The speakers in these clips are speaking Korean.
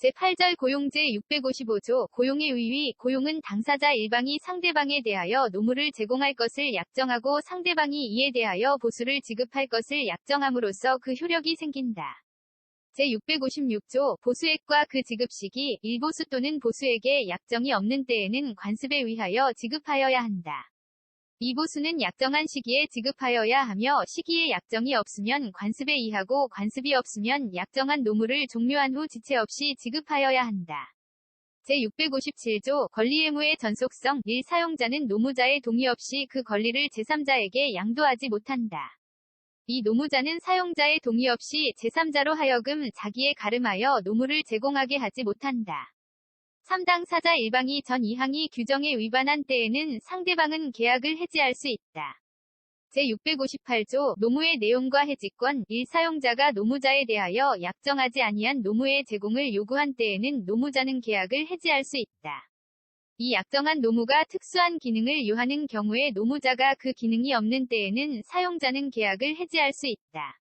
제8절 고용제 655조 고용의 의의 고용은 당사자 일방이 상대방에 대하여 노무를 제공할 것을 약정하고 상대방이 이에 대하여 보수를 지급할 것을 약정함으로써 그 효력이 생긴다. 제656조 보수액과 그 지급시기 일보수 또는 보수액에 약정이 없는 때에는 관습에 의하여 지급하여야 한다. 이 보수는 약정한 시기에 지급하여야 하며 시기에 약정이 없으면 관습에 의하고 관습이 없으면 약정한 노무를 종료한 후 지체 없이 지급하여야 한다. 제657조 권리의무의 전속성 1. 사용자는 노무자의 동의 없이 그 권리를 제3자에게 양도하지 못한다. 이 노무자는 사용자의 동의 없이 제3자로 하여금 자기에 가름하여 노무를 제공하게 하지 못한다. 3. 당사자 일방이 전 이항의 규정에 위반한 때에는 상대방은 계약을 해지할 수 있다. 제658조 노무의 내용과 해지권 1. 사용자가 노무자에 대하여 약정하지 아니한 노무의 제공을 요구한 때에는 노무자는 계약을 해지할 수 있다. 이 약정한 노무가 특수한 기능을 요하는 경우에 노무자가 그 기능이 없는 때에는 사용자는 계약을 해지할 수 있다.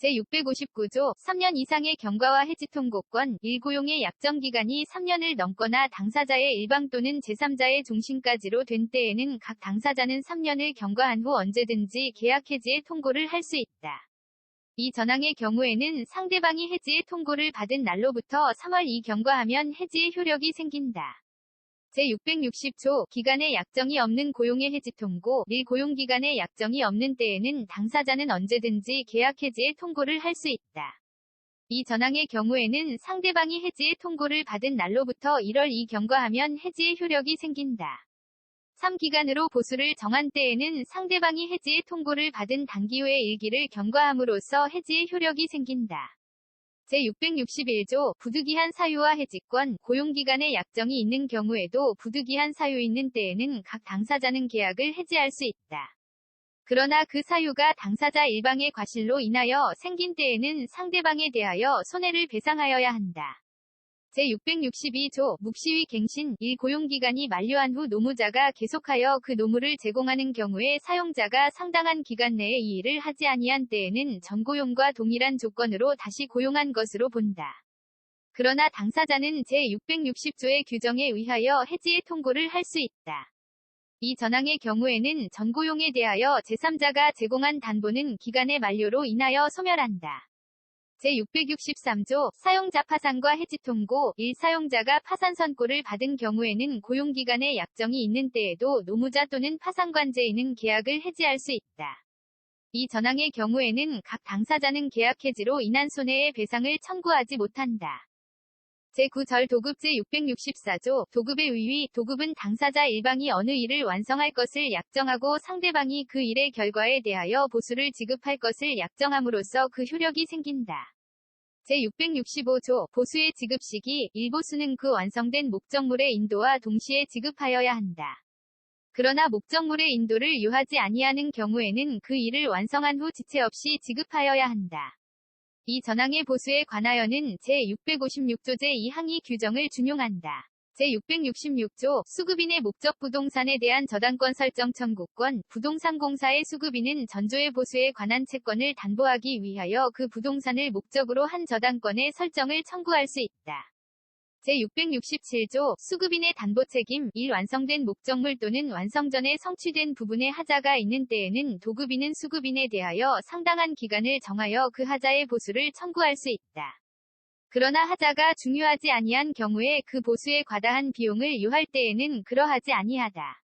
제659조 3년 이상의 경과와 해지 통고권 1. 고용의 약정기간이 3년을 넘거나 당사자의 일방 또는 제3자의 종신까지로 된 때에는 각 당사자는 3년을 경과한 후 언제든지 계약 해지의 통고를 할 수 있다. 이 전항의 경우에는 상대방이 해지의 통고를 받은 날로부터 3월 2 경과하면 해지의 효력이 생긴다. 제660조 기간에 약정이 없는 고용의 해지 통고 1. 고용기간에 약정이 없는 때에는 당사자는 언제든지 계약 해지의 통고를 할 수 있다. 이 전항의 경우에는 상대방이 해지의 통고를 받은 날로부터 1월 2 경과하면 해지의 효력이 생긴다. 3. 기간으로 보수를 정한 때에는 상대방이 해지의 통고를 받은 단기 후의 일기를 경과함으로써 해지의 효력이 생긴다. 제661조 부득이한 사유와 해지권 고용기간에 약정이 있는 경우에도 부득이한 사유 있는 때에는 각 당사자는 계약을 해지할 수 있다. 그러나 그 사유가 당사자 일방의 과실로 인하여 생긴 때에는 상대방에 대하여 손해를 배상하여야 한다. 제662조 묵시의 갱신 1. 고용기간이 만료한 후 노무자가 계속하여 그 노무를 제공하는 경우에 사용자가 상당한 기간 내에 이 일을 하지 아니한 때에는 전고용과 동일한 조건으로 다시 고용한 것으로 본다. 그러나 당사자는 제660조의 규정에 의하여 해지의 통고를 할 수 있다. 이 전항의 경우에는 전고용에 대하여 제3자가 제공한 담보는 기간의 만료로 인하여 소멸한다. 제663조 사용자 파산과 해지 통고 1. 사용자가 파산 선고를 받은 경우에는 고용기간에 약정이 있는 때에도 노무자 또는 파산관제인은 계약을 해지할 수 있다. 이 전항의 경우에는 각 당사자는 계약 해지로 인한 손해의 배상을 청구하지 못한다. 제9절 도급 제664조 도급의 의의 도급은 당사자 일방이 어느 일을 완성할 것을 약정하고 상대방이 그 일의 결과에 대하여 보수를 지급할 것을 약정함으로써 그 효력이 생긴다. 제665조 보수의 지급 시기 1. 보수는 그 완성된 목적물의 인도와 동시에 지급하여야 한다. 그러나 목적물의 인도를 요하지 아니하는 경우에는 그 일을 완성한 후 지체 없이 지급하여야 한다. 이 전항의 보수에 관하여는 제656조 제2항의 규정을 준용한다. 제666조 수급인의 목적 부동산에 대한 저당권 설정 청구권 부동산 공사의 수급인은 전조의 보수에 관한 채권을 담보하기 위하여 그 부동산을 목적으로 한 저당권의 설정을 청구할 수 있다. 제667조 수급인의 담보책임 1. 완성된 목적물 또는 완성 전에 성취된 부분의 하자가 있는 때에는 도급인은 수급인에 대하여 상당한 기간을 정하여 그 하자의 보수를 청구할 수 있다. 그러나 하자가 중요하지 아니한 경우에 그 보수에 과다한 비용을 요할 때에는 그러하지 아니하다.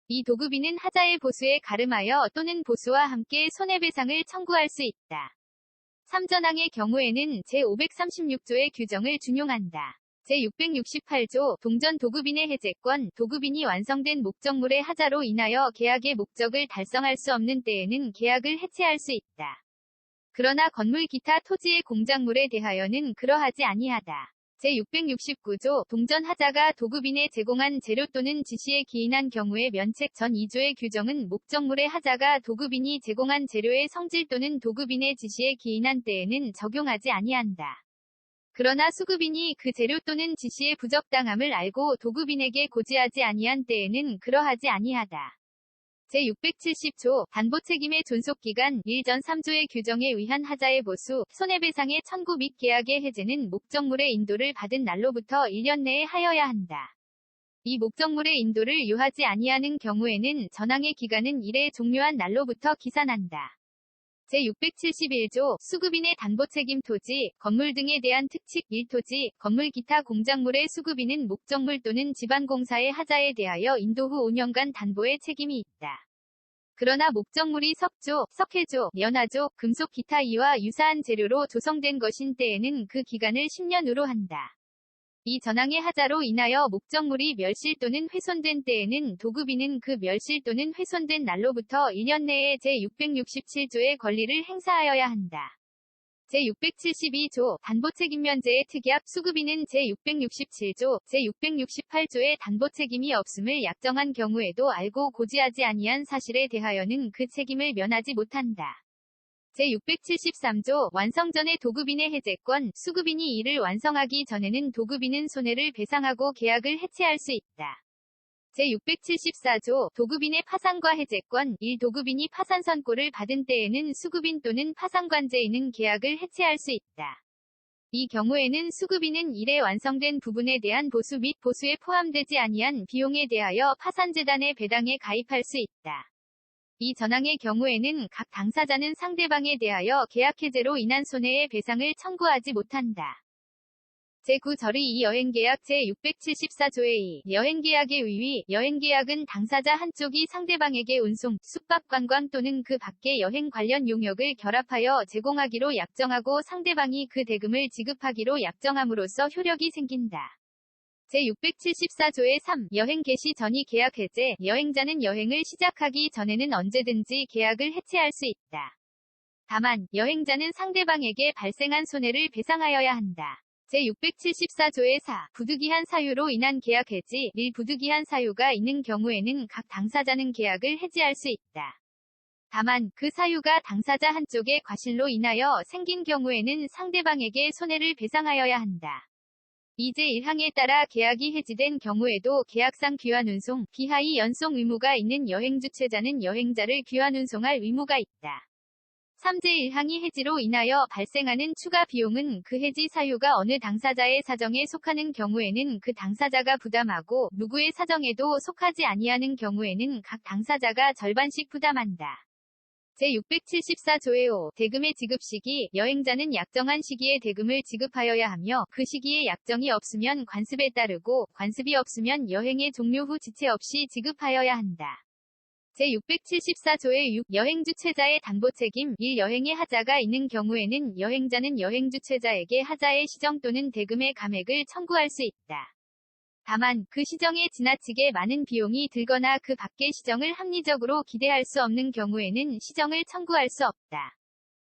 이 도급인은 하자의 보수에 가름하여 또는 보수와 함께 손해배상을 청구할 수 있다. 3전항의 경우에는 제536조의 규정을 준용한다. 제668조 동전 도급인의 해제권 도급인이 완성된 목적물의 하자로 인하여 계약의 목적을 달성할 수 없는 때에는 계약을 해체할 수 있다. 그러나 건물 기타 토지의 공작물에 대하여는 그러하지 아니하다. 제669조 동전 하자가 도급인에 제공한 재료 또는 지시에 기인한 경우에 면책 전 2조의 규정은 목적물의 하자가 도급인이 제공한 재료의 성질 또는 도급인의 지시에 기인한 때에는 적용하지 아니한다. 그러나 수급인이 그 재료 또는 지시의 부적당함을 알고 도급인에게 고지하지 아니한 때에는 그러하지 아니하다. 제670조 담보책임의 존속기간 1 전 3조의 규정에 의한 하자의 보수, 손해배상의 청구 및 계약의 해제는 목적물의 인도를 받은 날로부터 1년 내에 하여야 한다. 이 목적물의 인도를 요하지 아니하는 경우에는 전항의 기간은 이래 종료한 날로부터 기산한다. 제671조 수급인의 담보책임 토지, 건물 등에 대한 특칙 1토지, 건물 기타 공작물의 수급인은 목적물 또는 지방공사의 하자에 대하여 인도 후 5년간 담보의 책임이 있다. 그러나 목적물이 석조, 석회조, 연화조, 금속 기타 이와 유사한 재료로 조성된 것인 때에는 그 기간을 10년으로 한다. 이 전항의 하자로 인하여 목적물이 멸실 또는 훼손된 때에는 도급인은 그 멸실 또는 훼손된 날로부터 1년 내에 제667조의 권리를 행사하여야 한다. 제672조 담보책임면제의 특약 수급인은 제667조, 제668조의 담보책임이 없음을 약정한 경우에도 알고 고지하지 아니한 사실에 대하여는 그 책임을 면하지 못한다. 제673조 완성 전에 도급인의 해제권, 수급인이 이를 완성하기 전에는 도급인은 손해를 배상하고 계약을 해체할 수 있다. 제674조 도급인의 파산과 해제권 1. 도급인이 파산 선고를 받은 때에는 수급인 또는 파산관제인은 계약을 해체할 수 있다. 이 경우에는 수급인은 이래 완성된 부분에 대한 보수 및 보수에 포함되지 아니한 비용에 대하여 파산재단의 배당에 가입할 수 있다. 이 전항의 경우에는 각 당사자는 상대방에 대하여 계약 해제로 인한 손해의 배상을 청구하지 못한다. 제9절의 이 여행계약 제674조의 2 여행계약의 의위 여행계약은 당사자 한쪽이 상대방에게 운송, 숙박 관광 또는 그 밖의 여행 관련 용역을 결합하여 제공하기로 약정하고 상대방이 그 대금을 지급하기로 약정함으로써 효력이 생긴다. 제674조의 3 여행 개시 전이 계약 해제 여행자는 여행을 시작하기 전에는 언제든지 계약을 해체할 수 있다. 다만 여행자는 상대방에게 발생한 손해를 배상하여야 한다. 제674조의 4 부득이한 사유로 인한 계약 해지 1 부득이한 사유가 있는 경우에는 각 당사자는 계약을 해지할 수 있다. 다만 그 사유가 당사자 한쪽의 과실로 인하여 생긴 경우에는 상대방에게 손해를 배상하여야 한다. 이제 1항에 따라 계약이 해지된 경우에도 계약상 귀환운송, 비하의 연송 의무가 있는 여행 주최자는 여행자를 귀환운송할 의무가 있다. 3제 1항이 해지로 인하여 발생하는 추가 비용은 그 해지 사유가 어느 당사자의 사정에 속하는 경우에는 그 당사자가 부담하고 누구의 사정에도 속하지 아니하는 경우에는 각 당사자가 절반씩 부담한다. 제674조의 5 대금의 지급 시기 여행자는 약정한 시기에 대금을 지급하여야 하며 그 시기에 약정이 없으면 관습에 따르고 관습이 없으면 여행의 종료 후 지체 없이 지급하여야 한다. 제674조의 6 여행 주최자의 담보책임 1 여행의 하자가 있는 경우에는 여행자는 여행 주최자에게 하자의 시정 또는 대금의 감액을 청구할 수 있다. 다만 그 시정에 지나치게 많은 비용이 들거나 그 밖의 시정을 합리적으로 기대할 수 없는 경우에는 시정을 청구할 수 없다.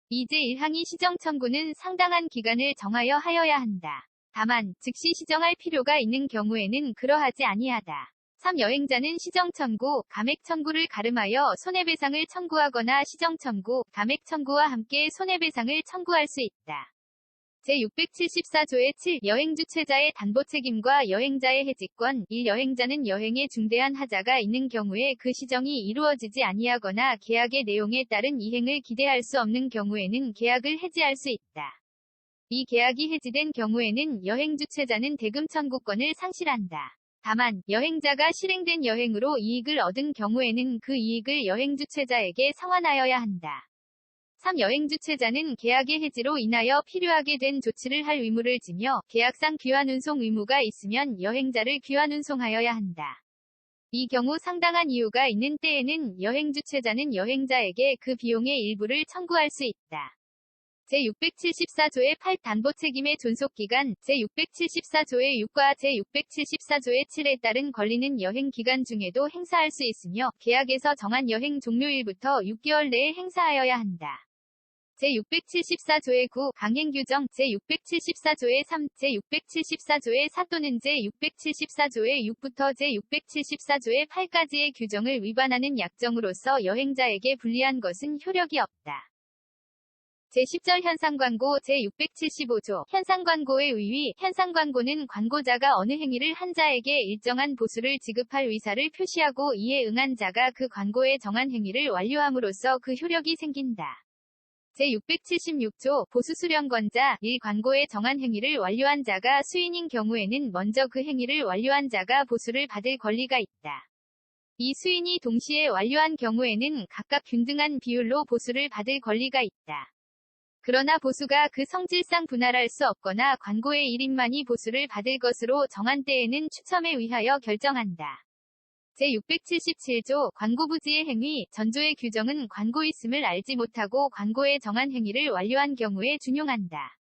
이제 1항이 시정 청구는 상당한 기간을 정하여 하여야 한다. 다만 즉시 시정할 필요가 있는 경우에는 그러하지 아니하다. 3 여행자는 시정 청구, 감액 청구를 가름하여 손해배상을 청구하거나 시정 청구, 감액 청구와 함께 손해배상을 청구할 수 있다. 제674조의 7 여행 주최자의 담보책임과 여행자의 해지권 1 여행자는 여행에 중대한 하자가 있는 경우에 그 시정이 이루어지지 아니하거나 계약의 내용에 따른 이행을 기대할 수 없는 경우에는 계약을 해지할 수 있다. 이 계약이 해지된 경우에는 여행 주최자는 대금 청구권을 상실한다. 다만 여행자가 실행된 여행으로 이익을 얻은 경우에는 그 이익을 여행 주최자에게 상환하여야 한다. 3 여행 주최자는 계약의 해지로 인하여 필요하게 된 조치를 할 의무를 지며 계약상 귀환운송 의무가 있으면 여행자를 귀환운송하여야 한다. 이 경우 상당한 이유가 있는 때에는 여행 주최자는 여행자에게 그 비용의 일부를 청구할 수 있다. 제674조의 8 담보책임의 존속기간 제674조의 6과 제674조의 7에 따른 권리는 여행 기간 중에도 행사할 수 있으며 계약에서 정한 여행 종료일부터 6개월 내에 행사하여야 한다. 제674조의 9 강행규정 제674조의 3 제674조의 4 또는 제674조의 6부터 제674조의 8까지의 규정을 위반하는 약정으로서 여행자에게 불리한 것은 효력이 없다. 제10절 현상광고 제675조 현상광고의 의의 현상광고는 광고자가 어느 행위를 한 자에게 일정한 보수를 지급할 의사를 표시하고 이에 응한 자가 그 광고에 정한 행위를 완료함으로써 그 효력이 생긴다. 제676조 보수수령권자 1. 광고에 정한 행위를 완료한 자가 수인인 경우에는 먼저 그 행위를 완료한 자가 보수를 받을 권리가 있다. 이 수인이 동시에 완료한 경우에는 각각 균등한 비율로 보수를 받을 권리가 있다. 그러나 보수가 그 성질상 분할할 수 없거나 광고의 1인만이 보수를 받을 것으로 정한 때에는 추첨에 의하여 결정한다. 제677조 광고부지의 행위 전조의 규정은 광고 있음을 알지 못하고 광고에 정한 행위를 완료한 경우에 준용한다.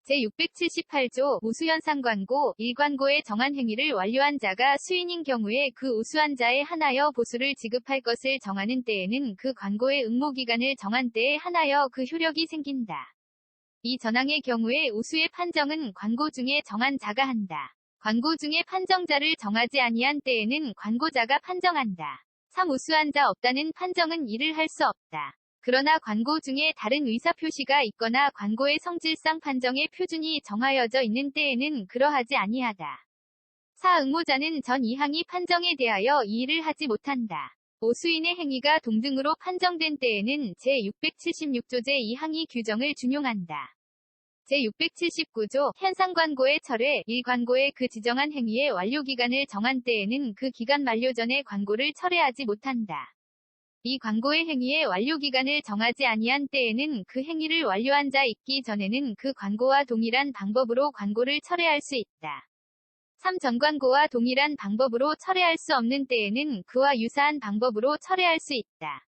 제678조 우수현상 광고 1광고에 정한 행위를 완료한 자가 수인인 경우에 그 우수한 자에 한하여 보수를 지급할 것을 정하는 때에는 그 광고의 응모기간을 정한 때에 한하여 그 효력이 생긴다. 이 전항의 경우에 우수의 판정은 광고 중에 정한 자가 한다. 광고 중에 판정자를 정하지 아니한 때에는 광고자가 판정한다. 3. 우수한 자 없다는 판정은 이를 할 수 없다. 그러나 광고 중에 다른 의사표시가 있거나 광고의 성질상 판정의 표준이 정하여져 있는 때에는 그러하지 아니하다. 4. 응모자는 전 이항의 판정에 대하여 이의를 하지 못한다. 5. 수인의 행위가 동등으로 판정된 때에는 제676조 제2항의 규정을 준용한다. 제679조 현상광고의 철회 1. 광고의 그 지정한 행위의 완료기간을 정한 때에는 그 기간 만료 전에 광고를 철회하지 못한다. 이 광고의 행위의 완료기간을 정하지 아니한 때에는 그 행위를 완료한 자 있기 전에는 그 광고와 동일한 방법으로 광고를 철회할 수 있다. 3. 전광고와 동일한 방법으로 철회할 수 없는 때에는 그와 유사한 방법으로 철회할 수 있다.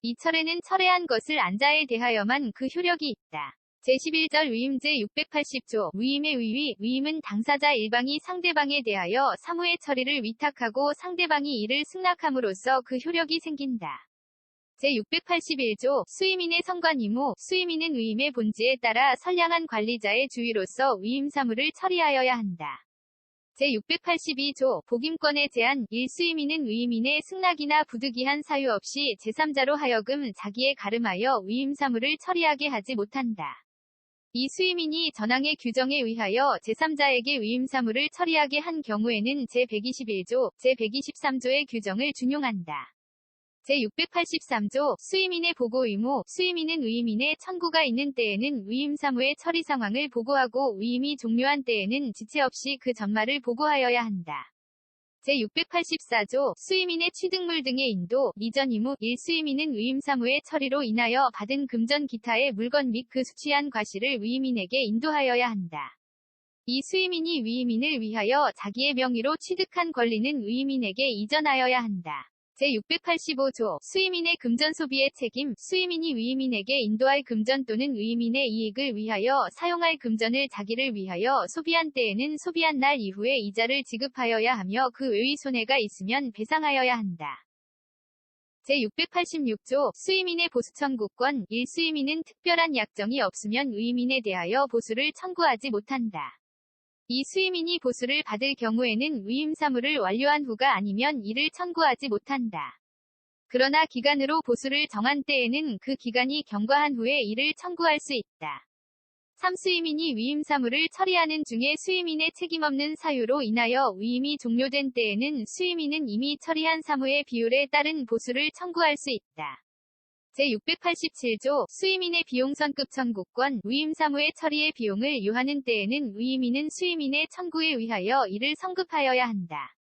이 철회는 철회한 것을 안 자에 대하여만 그 효력이 있다. 제11절 위임 제680조 위임의 의의 위임은 당사자 일방이 상대방에 대하여 사무의 처리를 위탁하고 상대방이 이를 승낙함으로써 그 효력이 생긴다. 제681조 수임인의 성관 의무 수임인은 위임의 본지에 따라 선량한 관리자의 주의로서 위임 사무를 처리하여야 한다. 제682조 복임권의 제한 1. 수임인은 위임인의 승낙이나 부득이한 사유 없이 제3자로 하여금 자기에 가름하여 위임 사무를 처리하게 하지 못한다. 이 수임인이 전항의 규정에 의하여 제3자에게 위임 사무를 처리하게 한 경우에는 제121조, 제123조의 규정을 준용한다. 제683조 수임인의 보고 의무 수임인은 위임인의 청구가 있는 때에는 위임 사무의 처리 상황을 보고하고 위임이 종료한 때에는 지체 없이 그 전말을 보고하여야 한다. 제684조 수임인의 취득물 등의 인도, 이전 의무 1. 수임인은 위임 사무의 처리로 인하여 받은 금전 기타의 물건 및 그 수취한 과실을 위임인에게 인도하여야 한다. 2. 수임인이 위임인을 위하여 자기의 명의로 취득한 권리는 위임인에게 이전하여야 한다. 제685조 수임인의 금전 소비의 책임 수임인이 위임인에게 인도할 금전 또는 위임인의 이익을 위하여 사용할 금전을 자기를 위하여 소비한 때에는 소비한 날 이후에 이자를 지급하여야 하며 그 외의 손해가 있으면 배상하여야 한다. 제686조 수임인의 보수 청구권 1. 수임인은 특별한 약정이 없으면 위임인에 대하여 보수를 청구하지 못한다. 이 수임인이 보수를 받을 경우에는 위임 사무를 완료한 후가 아니면 이를 청구하지 못한다. 그러나 기간으로 보수를 정한 때에는 그 기간이 경과한 후에 이를 청구할 수 있다. 3. 수임인이 위임 사무를 처리하는 중에 수임인의 책임없는 사유로 인하여 위임이 종료된 때에는 수임인은 이미 처리한 사무의 비율에 따른 보수를 청구할 수 있다. 제687조 수임인의 비용 선급 청구권 위임 사무의 처리의 비용을 요하는 때에는 위임인은 수임인의 청구에 의하여 이를 선급하여야 한다.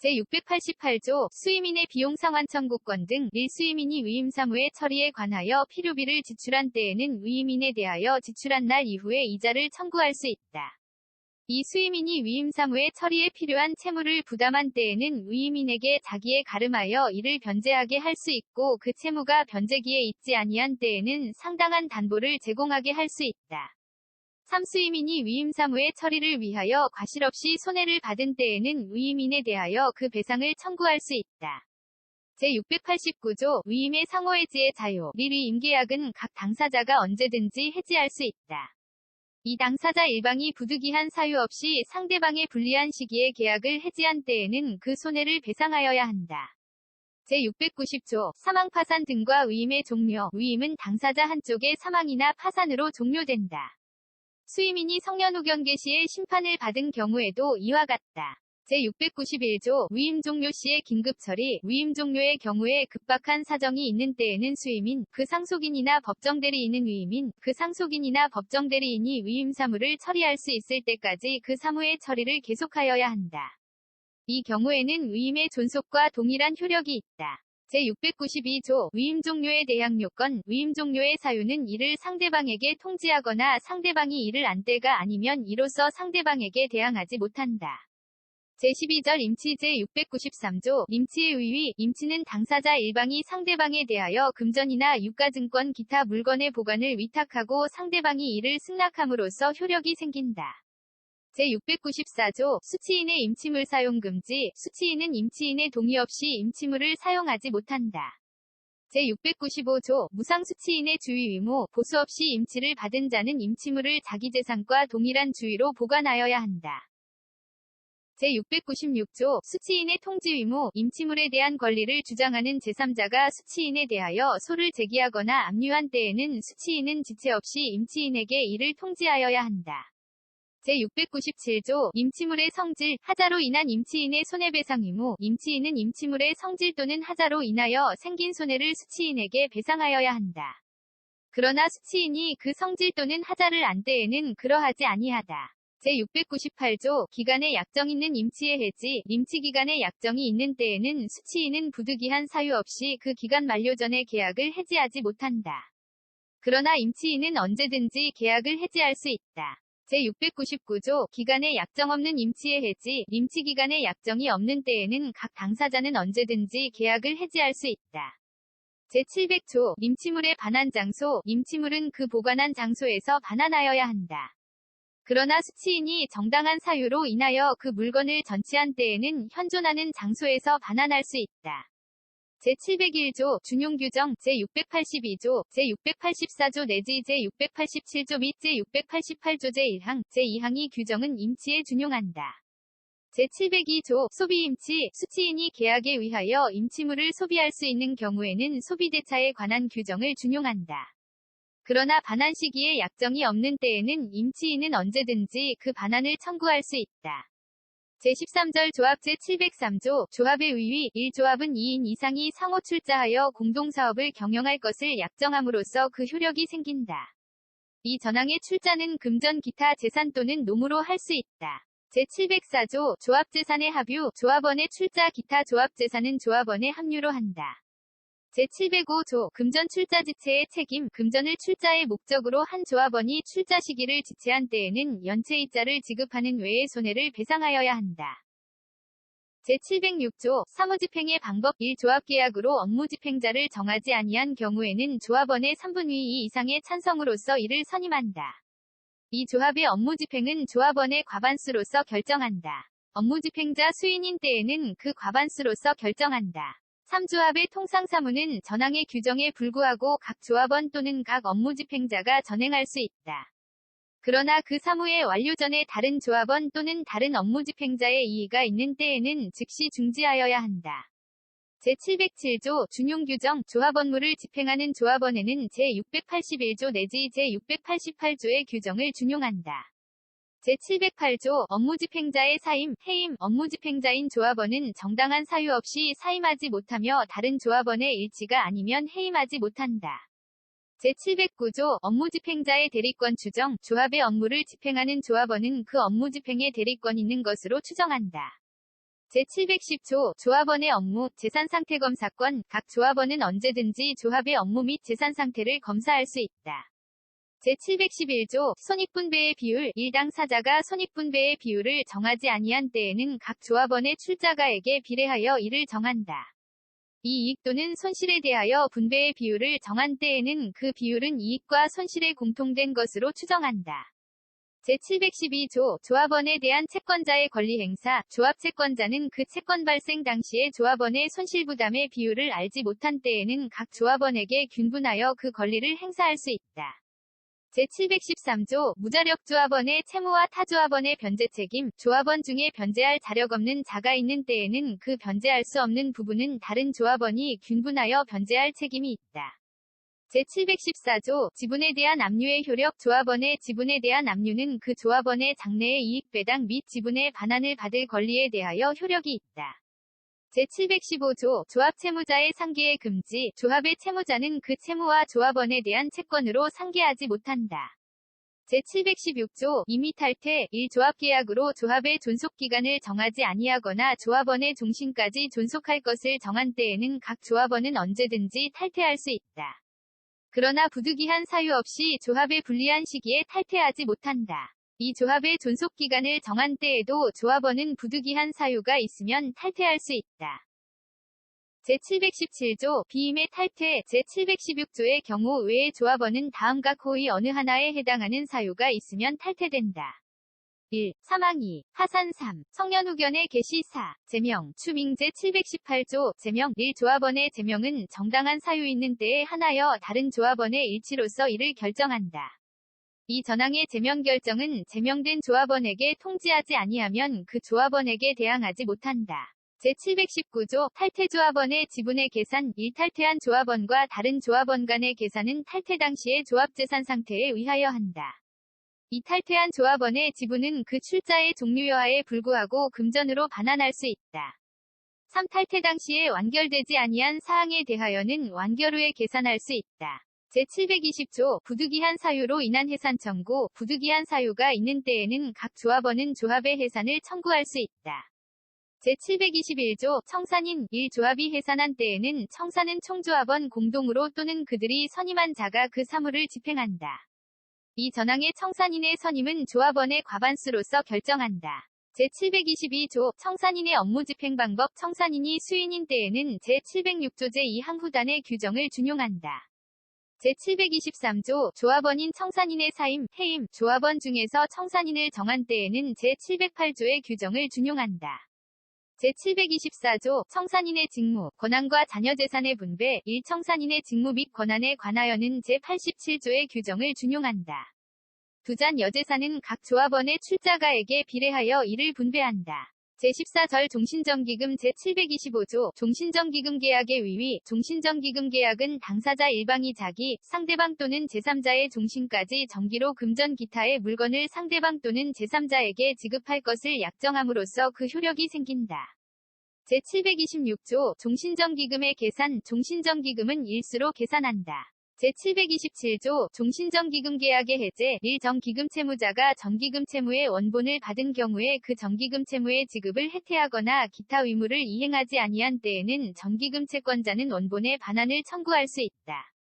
제688조 수임인의 비용 상환 청구권 등 1. 수임인이 위임 사무의 처리에 관하여 필요비를 지출한 때에는 위임인에 대하여 지출한 날 이후에 이자를 청구할 수 있다. 2. 수임인이 위임 사무의 처리에 필요한 채무를 부담한 때에는 위임인에게 자기에 가름하여 이를 변제하게 할 수 있고 그 채무가 변제기에 있지 아니한 때에는 상당한 담보를 제공하게 할 수 있다. 3. 수임인이 위임 사무의 처리를 위하여 과실 없이 손해를 받은 때에는 위임인에 대하여 그 배상을 청구할 수 있다. 제689조 위임의 상호해지의 자유 1. 위임계약은 각 당사자가 언제든지 해지할 수 있다. 이 당사자 일방이 부득이한 사유 없이 상대방의 불리한 시기에 계약을 해지한 때에는 그 손해를 배상하여야 한다. 제690조 사망 파산 등과 위임의 종료. 위임은 당사자 한쪽의 사망이나 파산으로 종료된다. 수임인이 성년후견 개시의 심판을 받은 경우에도 이와 같다. 제691조 위임 종료 시의 긴급 처리. 위임 종료의 경우에 급박한 사정이 있는 때에는 수임인, 그 상속인이나 법정대리인은 위임인, 그 상속인이나 법정대리인이 위임 사무를 처리할 수 있을 때까지 그 사무의 처리를 계속하여야 한다. 이 경우에는 위임의 존속과 동일한 효력이 있다. 제692조 위임 종료에 대항 요건. 위임 종료의 사유는 이를 상대방에게 통지하거나 상대방이 이를 안 때가 아니면 이로써 상대방에게 대항하지 못한다. 제12절 임치. 제693조 임치의 의위. 임치는 당사자 일방이 상대방에 대하여 금전이나 유가증권 기타 물건의 보관을 위탁하고 상대방이 이를 승낙함으로써 효력이 생긴다. 제694조 수치인의 임치물 사용 금지. 수치인은 임치인의 동의 없이 임치물을 사용하지 못한다. 제695조 무상수치인의 주의 의무. 보수 없이 임치를 받은 자는 임치물을 자기 재산과 동일한 주의로 보관하여야 한다. 제696조 수치인의 통지 의무. 임치물에 대한 권리를 주장하는 제3자가 수치인에 대하여 소를 제기하거나 압류한 때에는 수치인은 지체 없이 임치인에게 이를 통지하여야 한다. 제697조 임치물의 성질. 하자로 인한 임치인의 손해배상 의무. 임치인은 임치물의 성질 또는 하자로 인하여 생긴 손해를 수치인에게 배상하여야 한다. 그러나 수치인이 그 성질 또는 하자를 안 때에는 그러하지 아니하다. 제698조 기간에 약정 있는 임치의 해지. 임치기간에 약정이 있는 때에는 수치인은 부득이한 사유 없이 그 기간 만료 전에 계약을 해지하지 못한다. 그러나 임치인은 언제든지 계약을 해지할 수 있다. 제699조 기간에 약정 없는 임치의 해지. 임치기간에 약정이 없는 때에는 각 당사자는 언제든지 계약을 해지할 수 있다. 제700조 임치물의 반환 장소. 임치물은 그 보관한 장소에서 반환하여야 한다. 그러나 수치인이 정당한 사유로 인하여 그 물건을 전치한 때에는 현존하는 장소에서 반환할 수 있다. 제701조 준용규정. 제682조 제684조 내지 제687조 및 제688조 제1항 제2항이 규정은 임치에 준용한다. 제702조 소비임치. 수치인이 계약에 의하여 임치물을 소비할 수 있는 경우에는 소비대차에 관한 규정을 준용한다. 그러나 반환 시기에 약정이 없는 때에는 임치인은 언제든지 그 반환을 청구할 수 있다. 제13절 조합. 제703조 조합의 의위. 1조합은 2인 이상이 상호 출자하여 공동사업을 경영할 것을 약정함으로써 그 효력이 생긴다. 이 전항의 출자는 금전 기타 재산 또는 노무로 할 수 있다. 제704조 조합재산의 합유. 조합원의 출자 기타 조합재산은 조합원의 합류로 한다. 제705조 금전 출자 지체의 책임. 금전을 출자의 목적으로 한 조합원이 출자 시기를 지체한 때에는 연체이자를 지급하는 외의 손해를 배상하여야 한다. 제706조 사무집행의 방법. 1조합계약으로 업무집행자를 정하지 아니한 경우에는 조합원의 3분의 2 이상의 찬성으로서 이를 선임한다. 이 조합의 업무집행은 조합원의 과반수로서 결정한다. 업무집행자 수인인 때에는 그 과반수로서 결정한다. 3조합의 통상사무는 전항의 규정에 불구하고 각 조합원 또는 각 업무집행자가 전행할 수 있다. 그러나 그 사무의 완료 전에 다른 조합원 또는 다른 업무집행자의 이의가 있는 때에는 즉시 중지하여야 한다. 제707조 준용규정. 조합 업무를 집행하는 조합원에는 제681조 내지 제688조의 규정을 준용한다. 제708조 업무집행자의 사임, 해임. 업무집행자인 조합원은 정당한 사유 없이 사임하지 못하며 다른 조합원의 일치가 아니면 해임하지 못한다. 제709조 업무집행자의 대리권 추정. 조합의 업무를 집행하는 조합원은 그 업무집행에 대리권 있는 것으로 추정한다. 제710조 조합원의 업무, 재산상태검사권. 각 조합원은 언제든지 조합의 업무 및 재산상태를 검사할 수 있다. 제711조 손익분배의 비율. 1당 사자가 손익분배의 비율을 정하지 아니한 때에는 각 조합원의 출자가에게 비례하여 이를 정한다. 이 이익 또는 손실에 대하여 분배의 비율을 정한 때에는 그 비율은 이익과 손실에 공통된 것으로 추정한다. 제712조 조합원에 대한 채권자의 권리 행사. 조합 채권자는 그 채권 발생 당시에 조합원의 손실부담의 비율을 알지 못한 때에는 각 조합원에게 균분하여 그 권리를 행사할 수 있다. 제713조 무자력 조합원의 채무와 타조합원의 변제 책임. 조합원 중에 변제할 자력 없는 자가 있는 때에는 그 변제할 수 없는 부분은 다른 조합원이 균분하여 변제할 책임이 있다. 제714조 지분에 대한 압류의 효력. 조합원의 지분에 대한 압류는 그 조합원의 장래의 이익 배당 및 지분의 반환을 받을 권리에 대하여 효력이 있다. 제715조 조합 채무자의 상계의 금지. 조합의 채무자는 그 채무와 조합원에 대한 채권으로 상계하지 못한다. 제716조 임의 탈퇴. 1. 조합계약으로 조합의 존속기간을 정하지 아니하거나 조합원의 종신까지 존속할 것을 정한 때에는 각 조합원은 언제든지 탈퇴할 수 있다. 그러나 부득이한 사유 없이 조합의 불리한 시기에 탈퇴하지 못한다. 이 조합의 존속기간을 정한 때에도 조합원은 부득이한 사유가 있으면 탈퇴할 수 있다. 제717조 비임의 탈퇴. 제716조의 경우 외에 조합원은 다음과 호의 어느 하나에 해당하는 사유가 있으면 탈퇴된다. 1. 사망. 2. 파산. 3. 성년후견의 개시. 4. 제명. 추밍. 제718조 제명. 1. 조합원의 제명은 정당한 사유 있는 때에 하나여 다른 조합원의 일치로서 이를 결정한다. 이 전항의 제명 결정은 제명된 조합원에게 통지하지 아니하면 그 조합원에게 대항하지 못한다. 제719조 탈퇴 조합원의 지분의 계산. 1. 탈퇴한 조합원과 다른 조합원 간의 계산은 탈퇴 당시의 조합재산 상태에 의하여 한다. 이 탈퇴한 조합원의 지분은 그 출자의 종료여하에 불구하고 금전으로 반환할 수 있다. 3. 탈퇴 당시에 완결되지 아니한 사항에 대하여는 완결 후에 계산할 수 있다. 제720조 부득이한 사유로 인한 해산 청구. 부득이한 사유가 있는 때에는 각 조합원은 조합의 해산을 청구할 수 있다. 제721조 청산인. 1. 조합이 해산한 때에는 청산은 총조합원 공동으로 또는 그들이 선임한 자가 그 사무를 집행한다. 이 전항의 청산인의 선임은 조합원의 과반수로서 결정한다. 제722조 청산인의 업무 집행 방법. 청산인이 수인인 때에는 제706조 제2항후단의 규정을 준용한다. 제723조 조합원인 청산인의 사임, 해임. 조합원 중에서 청산인을 정한 때에는 제708조의 규정을 준용한다. 제724조 청산인의 직무, 권한과 자녀재산의 분배. 1. 청산인의 직무 및 권한에 관하여는 제87조의 규정을 준용한다. 두잔 여재산은 각 조합원의 출자가에게 비례하여 이를 분배한다. 제14절 종신정기금. 제725조 종신정기금 계약의 위위. 종신정기금 계약은 당사자 일방이 자기, 상대방 또는 제3자의 종신까지 정기로 금전 기타의 물건을 상대방 또는 제3자에게 지급할 것을 약정함으로써 그 효력이 생긴다. 제726조 종신정기금의 계산. 종신정기금은 일수로 계산한다. 제727조 종신정기금 계약의 해제. 1. 정기금 채무자가 정기금 채무의 원본을 받은 경우에 그 정기금 채무의 지급을 해태하거나 기타 의무를 이행하지 아니한 때에는 정기금 채권자는 원본의 반환을 청구할 수 있다.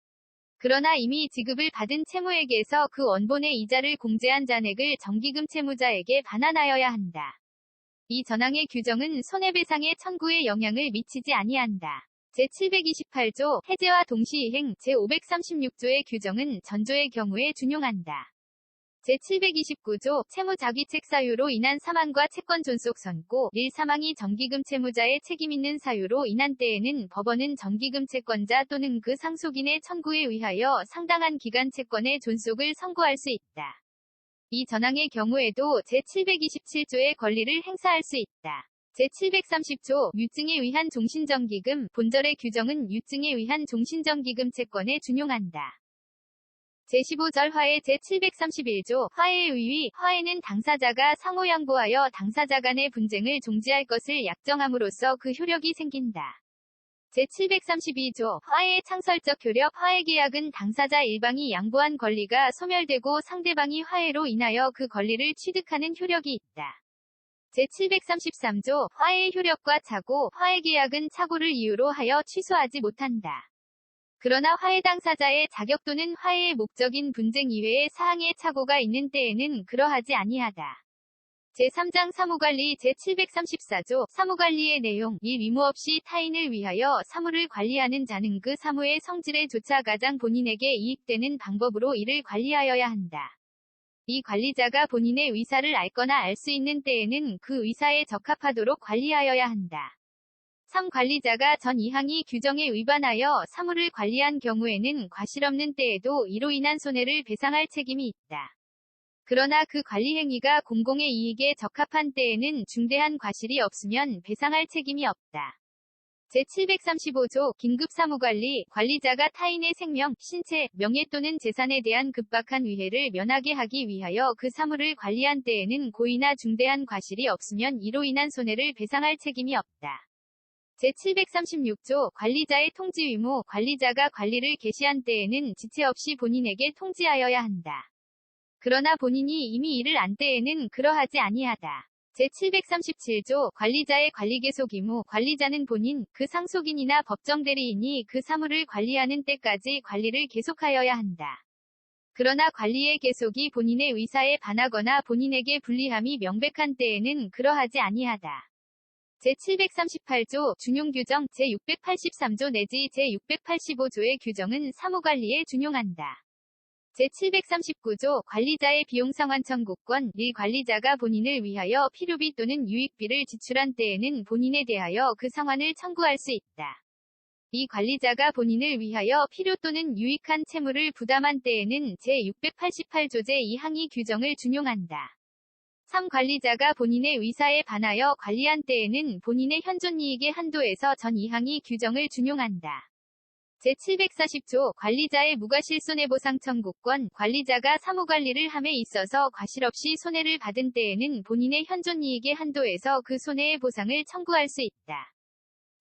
그러나 이미 지급을 받은 채무액에서 그 원본의 이자를 공제한 잔액을 정기금 채무자에게 반환하여야 한다. 이 전항의 규정은 손해배상의 청구에 영향을 미치지 아니한다. 제728조 해제와 동시이행. 제536조의 규정은 전조의 경우에 준용한다. 제729조 채무자귀책 사유로 인한 사망과 채권 존속 선고. 1. 사망이 정기금 채무자의 책임 있는 사유로 인한 때에는 법원은 정기금 채권자 또는 그 상속인의 청구에 의하여 상당한 기간 채권의 존속을 선고할 수 있다. 이 전항의 경우에도 제727조의 권리를 행사할 수 있다. 제730조 유증에 의한 종신정기금. 본절의 규정은 유증에 의한 종신정기금 채권에 준용한다. 제15절 화해. 제731조 화해의 의의. 화해는 당사자가 상호 양보하여 당사자 간의 분쟁을 종지할 것을 약정함으로써 그 효력이 생긴다. 제732조 화해의 창설적 효력. 화해계약은 당사자 일방이 양보한 권리가 소멸되고 상대방이 화해로 인하여 그 권리를 취득하는 효력이 있다. 제733조 화해의 효력과 착오. 화해계약은 착오를 이유로 하여 취소하지 못한다. 그러나 화해 당사자의 자격 또는 화해의 목적인 분쟁 이외의 사항의 착오가 있는 때에는 그러하지 아니하다. 제3장 사무관리. 제734조 사무관리의 내용. 1. 의무 없이 타인을 위하여 사무를 관리하는 자는 그 사무의 성질에 조차 가장 본인에게 이익되는 방법으로 이를 관리하여야 한다. 이 관리자가 본인의 의사를 알거나 알 수 있는 때에는 그 의사에 적합하도록 관리하여야 한다. 3. 관리자가 전 이항의 규정에 위반하여 사물을 관리한 경우에는 과실 없는 때에도 이로 인한 손해를 배상할 책임이 있다. 그러나 그 관리 행위가 공공의 이익에 적합한 때에는 중대한 과실이 없으면 배상할 책임이 없다. 제735조 긴급사무관리, 관리자가 타인의 생명, 신체, 명예 또는 재산에 대한 급박한 위해를 면하게 하기 위하여 그 사물을 관리한 때에는 고의나 중대한 과실이 없으면 이로 인한 손해를 배상할 책임이 없다. 제736조 관리자의 통지 의무, 관리자가 관리를 개시한 때에는 지체 없이 본인에게 통지하여야 한다. 그러나 본인이 이미 이를 안 때에는 그러하지 아니하다. 제737조 관리자의 관리계속 의무, 관리자는 본인, 그 상속인이나 법정대리인이 그 사물을 관리하는 때까지 관리를 계속하여야 한다. 그러나 관리의 계속이 본인의 의사에 반하거나 본인에게 불리함이 명백한 때에는 그러하지 아니하다. 제738조 준용규정 제683조 내지 제685조의 규정은 사무관리에 준용한다. 제739조 관리자의 비용상환 청구권 1. 관리자가 본인을 위하여 필요비 또는 유익비를 지출한 때에는 본인에 대하여 그 상환을 청구할 수 있다. 2. 관리자가 본인을 위하여 필요 또는 유익한 채무를 부담한 때에는 제688조 제2항의 규정을 준용한다. 3. 관리자가 본인의 의사에 반하여 관리한 때에는 본인의 현존이익의 한도에서 전 2항의 규정을 준용한다. 제740조 관리자의 무과실손해보상 청구권 관리자가 사무관리를 함에 있어서 과실 없이 손해를 받은 때에는 본인의 현존이익의 한도에서 그 손해의 보상을 청구할 수 있다.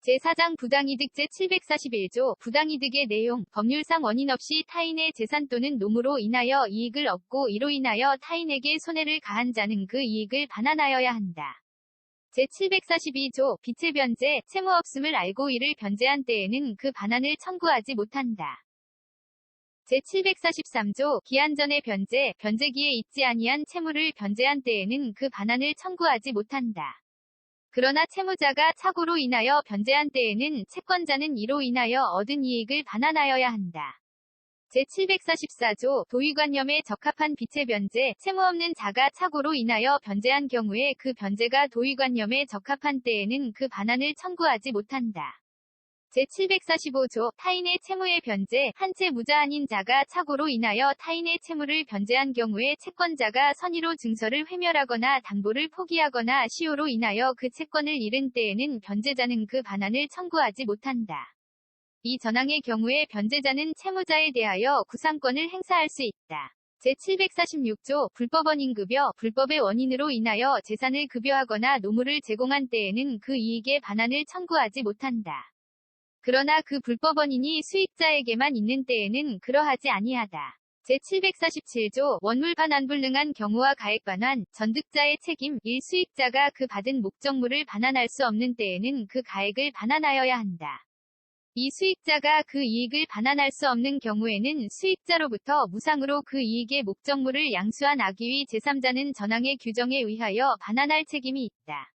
제4장 부당이득 제741조 부당이득의 내용 법률상 원인 없이 타인의 재산 또는 노무로 인하여 이익을 얻고 이로 인하여 타인에게 손해를 가한 자는 그 이익을 반환하여야 한다. 제742조 비체 변제, 채무 없음을 알고 이를 변제한 때에는 그 반환을 청구하지 못한다. 제743조 기한 전에 변제, 변제기에 있지 아니한 채무를 변제한 때에는 그 반환을 청구하지 못한다. 그러나 채무자가 착오로 인하여 변제한 때에는 채권자는 이로 인하여 얻은 이익을 반환하여야 한다. 제744조 도의관념에 적합한 비체 변제, 채무 없는 자가 착오로 인하여 변제한 경우에 그 변제가 도의관념에 적합한 때에는 그 반환을 청구하지 못한다. 제745조 타인의 채무의 변제, 한 채 무자 아닌 자가 착오로 인하여 타인의 채무를 변제한 경우에 채권자가 선의로 증서를 회멸하거나 담보를 포기하거나 시효로 인하여 그 채권을 잃은 때에는 변제자는 그 반환을 청구하지 못한다. 이 전항의 경우에 변제자는 채무자에 대하여 구상권을 행사할 수 있다. 제746조 불법 원인급여 불법의 원인으로 인하여 재산을 급여하거나 노무를 제공한 때에는 그 이익의 반환을 청구하지 못한다. 그러나 그 불법 원인이 수익자에게만 있는 때에는 그러하지 아니하다. 제747조 원물 반환 불능한 경우와 가액 반환, 전득자의 책임 1. 수익자가 그 받은 목적물을 반환할 수 없는 때에는 그 가액을 반환하여야 한다. 이 수익자가 그 이익을 반환할 수 없는 경우에는 수익자로부터 무상으로 그 이익의 목적물을 양수한 악의의 제3자는 전항의 규정에 의하여 반환할 책임이 있다.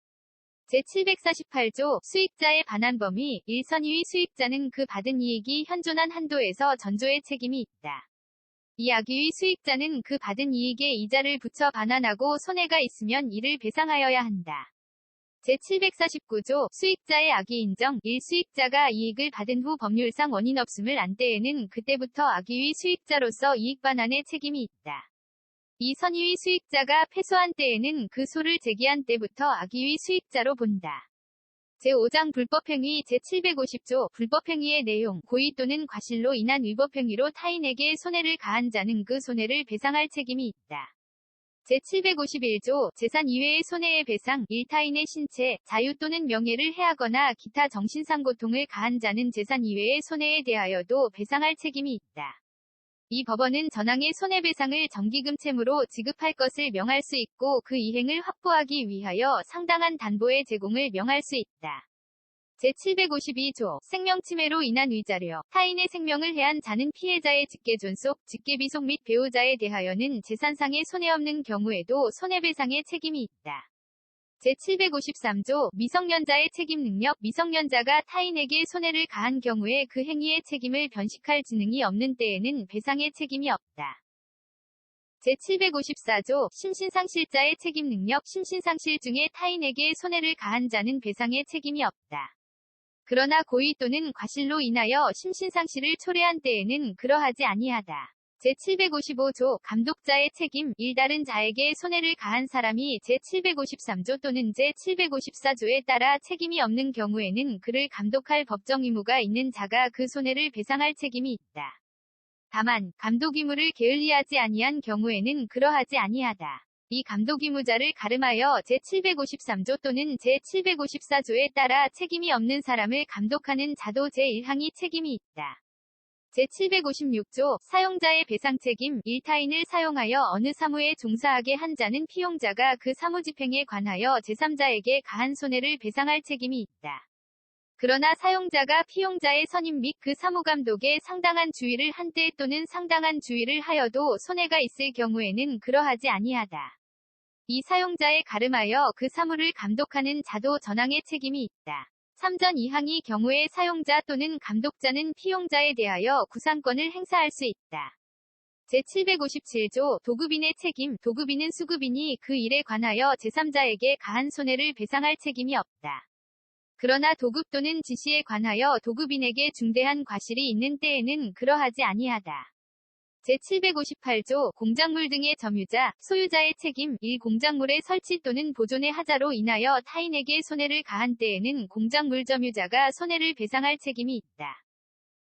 제748조 수익자의 반환 범위 1. 선의의 수익자는 그 받은 이익이 현존한 한도에서 전조의 책임이 있다. 이 악의의 수익자는 그 받은 이익에 이자를 붙여 반환하고 손해가 있으면 이를 배상하여야 한다. 제749조 수익자의 악의 인정 1. 수익자가 이익을 받은 후 법률상 원인 없음을 안 때에는 그때부터 악의의 수익자로서 이익 반환의 책임이 있다. 2. 선의의 수익자가 패소한 때에는 그 소를 제기한 때부터 악의의 수익자로 본다. 제5장 불법행위 제750조 불법행위의 내용 고의 또는 과실로 인한 위법행위로 타인에게 손해를 가한 자는 그 손해를 배상할 책임이 있다. 제751조 재산 이외의 손해의 배상 1. 타인의 신체, 자유 또는 명예를 해하거나 기타 정신상 고통을 가한 자는 재산 이외의 손해에 대하여도 배상할 책임이 있다. 이 법원은 전항의 손해배상을 정기금 채무로 지급할 것을 명할 수 있고 그 이행을 확보하기 위하여 상당한 담보의 제공을 명할 수 있다. 제752조 생명침해로 인한 위자료 타인의 생명을 해한 자는 피해자의 직계존속, 직계비속 및 배우자에 대하여는 재산상의 손해 없는 경우에도 손해배상의 책임이 있다. 제753조 미성년자의 책임 능력 미성년자가 타인에게 손해를 가한 경우에 그 행위의 책임을 변식할 지능이 없는 때에는 배상의 책임이 없다. 제754조 심신상실자의 책임 능력 심신상실 중에 타인에게 손해를 가한 자는 배상의 책임이 없다. 그러나 고의 또는 과실로 인하여 심신상실을 초래한 때에는 그러하지 아니하다. 제755조 감독자의 책임 1. 다른 자에게 손해를 가한 사람이 제753조 또는 제754조에 따라 책임이 없는 경우에는 그를 감독할 법정 의무가 있는 자가 그 손해를 배상할 책임이 있다. 다만 감독 의무를 게을리하지 아니한 경우에는 그러하지 아니하다. 이 감독 의무자를 가름하여 제753조 또는 제754조에 따라 책임이 없는 사람을 감독하는 자도 제1항이 책임이 있다. 제756조 사용자의 배상 책임 1. 타인을 사용하여 어느 사무에 종사하게 한 자는 피용자가 그 사무 집행에 관하여 제3자에게 가한 손해를 배상할 책임이 있다. 그러나 사용자가 피용자의 선임 및 그 사무감독에 상당한 주의를 한 때 또는 상당한 주의를 하여도 손해가 있을 경우에는 그러하지 아니하다. 이 사용자에 가름하여 그 사무를 감독하는 자도 전항의 책임이 있다. 3전 2항의 경우에 사용자 또는 감독자는 피용자에 대하여 구상권을 행사할 수 있다. 제757조 도급인의 책임 도급인은 수급인이 그 일에 관하여 제3자에게 가한 손해를 배상할 책임이 없다. 그러나 도급 또는 지시에 관하여 도급인에게 중대한 과실이 있는 때에는 그러하지 아니하다. 제758조 공작물 등의 점유자, 소유자의 책임 1. 공작물의 설치 또는 보존의 하자로 인하여 타인에게 손해를 가한 때에는 공작물 점유자가 손해를 배상할 책임이 있다.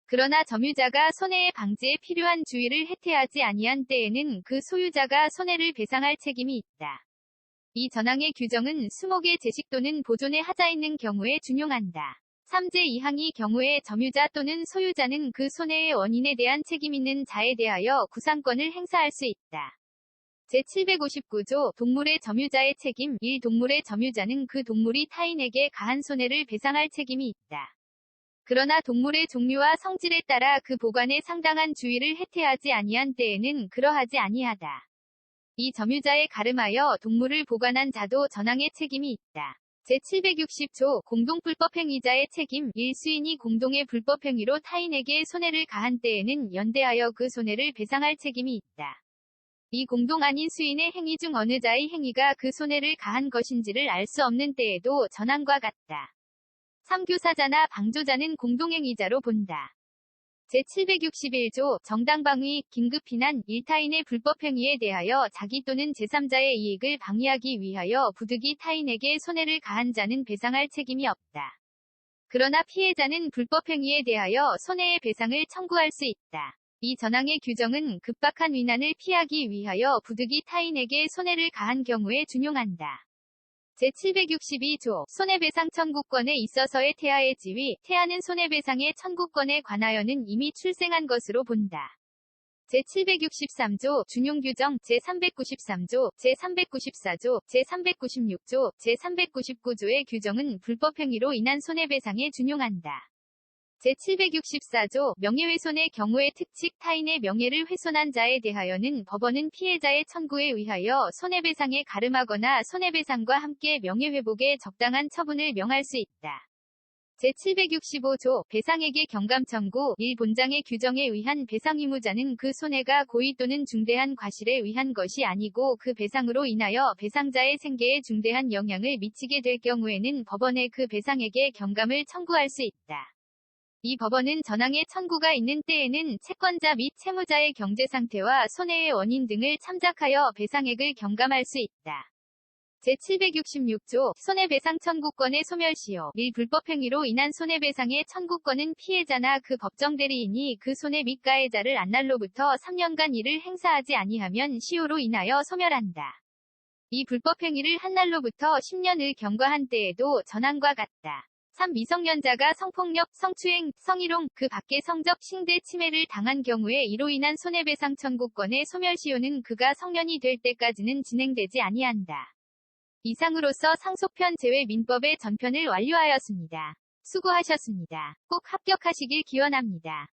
그러나 점유자가 손해의 방지에 필요한 주의를 해태하지 아니한 때에는 그 소유자가 손해를 배상할 책임이 있다. 이 전항의 규정은 수목의 제식 또는 보존의 하자 있는 경우에 준용한다. 3제 2항의 경우에 점유자 또는 소유자는 그 손해의 원인에 대한 책임 있는 자에 대하여 구상권을 행사할 수 있다. 제759조 동물의 점유자의 책임 1. 동물의 점유자는 그 동물이 타인에게 가한 손해를 배상할 책임이 있다. 그러나 동물의 종류와 성질에 따라 그 보관에 상당한 주의를 해태하지 아니한 때에는 그러하지 아니하다. 이 점유자에 가름하여 동물을 보관한 자도 전항의 책임이 있다. 제760조 공동불법행위자의 책임 1. 수인이 공동의 불법행위로 타인에게 손해를 가한 때에는 연대하여 그 손해를 배상할 책임이 있다. 이 공동 아닌 수인의 행위 중 어느 자의 행위가 그 손해를 가한 것인지를 알 수 없는 때에도 전항과 같다. 3교사자나 방조자는 공동행위자로 본다. 제761조 정당방위, 긴급피난 1. 타인의 불법행위에 대하여 자기 또는 제3자의 이익을 방해하기 위하여 부득이 타인에게 손해를 가한 자는 배상할 책임이 없다. 그러나 피해자는 불법행위에 대하여 손해의 배상을 청구할 수 있다. 이 전항의 규정은 급박한 위난을 피하기 위하여 부득이 타인에게 손해를 가한 경우에 준용한다. 제762조 손해배상 청구권에 있어서의 태아의 지위, 태아는 손해배상의 청구권에 관하여는 이미 출생한 것으로 본다. 제763조 준용규정 제393조, 제394조, 제396조, 제399조의 규정은 불법행위로 인한 손해배상에 준용한다. 제764조 명예훼손의 경우에 특칙 타인의 명예를 훼손한 자에 대하여는 법원은 피해자의 청구에 의하여 손해배상에 가름하거나 손해배상과 함께 명예회복에 적당한 처분을 명할 수 있다. 제765조 배상액의 경감 청구 1. 본장의 규정에 의한 배상 의무자는 그 손해가 고의 또는 중대한 과실에 의한 것이 아니고 그 배상으로 인하여 배상자의 생계에 중대한 영향을 미치게 될 경우에는 법원에 그 배상액의 경감을 청구할 수 있다. 이 법원은 전항의 청구가 있는 때에는 채권자 및 채무자의 경제상태와 손해의 원인 등을 참작하여 배상액을 경감할 수 있다. 제766조 손해배상 청구권의 소멸시효 1. 불법행위로 인한 손해배상의 청구권은 피해자나 그 법정대리인이 그 손해 및 가해자를 안날로부터 3년간 이를 행사하지 아니하면 시효로 인하여 소멸한다. 이 불법행위를 한 날로부터 10년을 경과한 때에도 전항과 같다. 3. 미성년자가 성폭력, 성추행, 성희롱, 그 밖의 성적 싱대 침해를 당한 경우에 이로 인한 손해배상 청구권의 소멸시효는 그가 성년이 될 때까지는 진행되지 아니한다. 이상으로서 상속편 제외 민법의 전편을 완료하였습니다. 수고하셨습니다. 꼭 합격하시길 기원합니다.